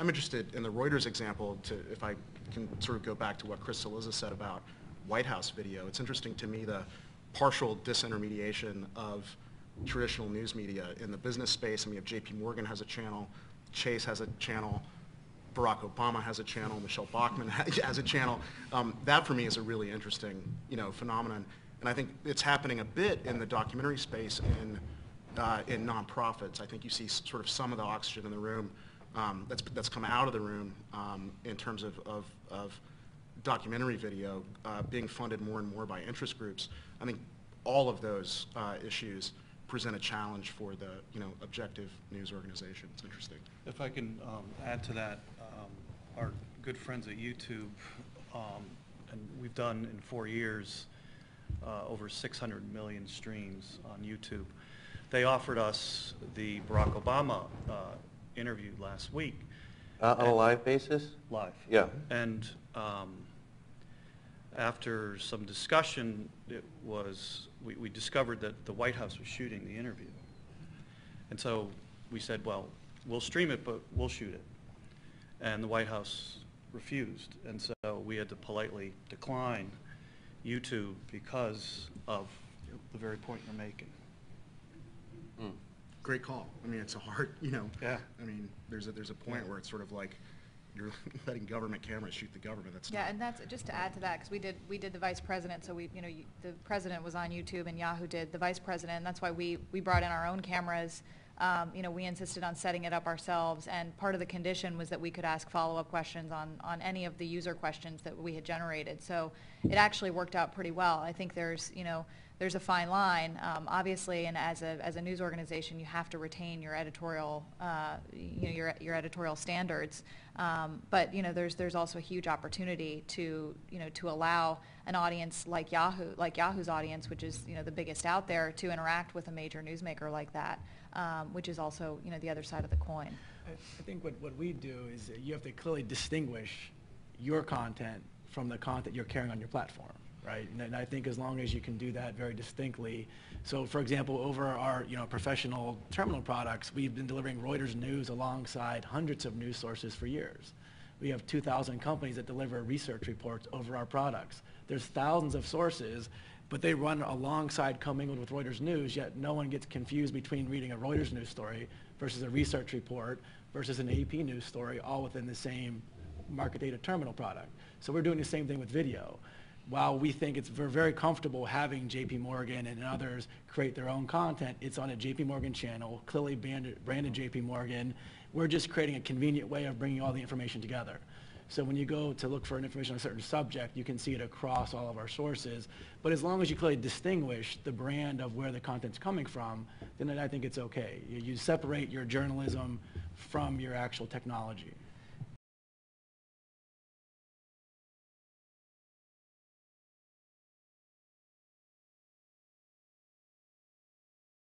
I'm interested in the Reuters example, if I can sort of go back to what Chris Cillizza said about White House video. It's interesting to me the partial disintermediation of traditional news media in the business space. I mean, if JP Morgan has a channel, Chase has a channel, Barack Obama has a channel, Michelle Bachmann has a channel. That for me is a really interesting, phenomenon. And I think it's happening a bit in the documentary space in nonprofits. I think you see sort of some of the oxygen in the room that's come out of the room in terms of documentary video being funded more and more by interest groups. I think all of those issues present a challenge for the objective news organization. It's interesting. If I can add to that, our good friends at YouTube, and we've done in 4 years over 600 million streams on YouTube. They offered us the Barack Obama interview last week. On a live basis? Live. Yeah. And after some discussion, we discovered that the White House was shooting the interview. And so we said, well, we'll stream it, but we'll shoot it. And the White House refused. And so we had to politely decline YouTube because of the very point you're making. Great call. I mean, it's a hard, Yeah. I mean, there's a point where it's sort of like you're letting government cameras shoot the government. That's and that's just to add to that, because we did the vice president, so the president was on YouTube and Yahoo did the vice president, and that's why we brought in our own cameras. We insisted on setting it up ourselves, and part of the condition was that we could ask follow-up questions on any of the user questions that we had generated. So it actually worked out pretty well. I think there's a fine line, obviously, and as a news organization, you have to retain your editorial, your editorial standards. But there's also a huge opportunity to allow an audience like Yahoo's audience, which is the biggest out there, to interact with a major newsmaker like that, which is also the other side of the coin. I think what we do is you have to clearly distinguish your content from the content you're carrying on your platform. Right, and I think as long as you can do that very distinctly. So, for example, over our professional terminal products, we've been delivering Reuters news alongside hundreds of news sources for years. We have 2,000 companies that deliver research reports over our products. There's thousands of sources, but they run alongside commingled with Reuters news. Yet no one gets confused between reading a Reuters news story versus a research report versus an AP news story, all within the same market data terminal product. So we're doing the same thing with video. While we think we're very comfortable having JP Morgan and others create their own content, it's on a JP Morgan channel, clearly branded JP Morgan. We're just creating a convenient way of bringing all the information together. So when you go to look for information on a certain subject, you can see it across all of our sources. But as long as you clearly distinguish the brand of where the content's coming from, then I think it's okay. You separate your journalism from your actual technology.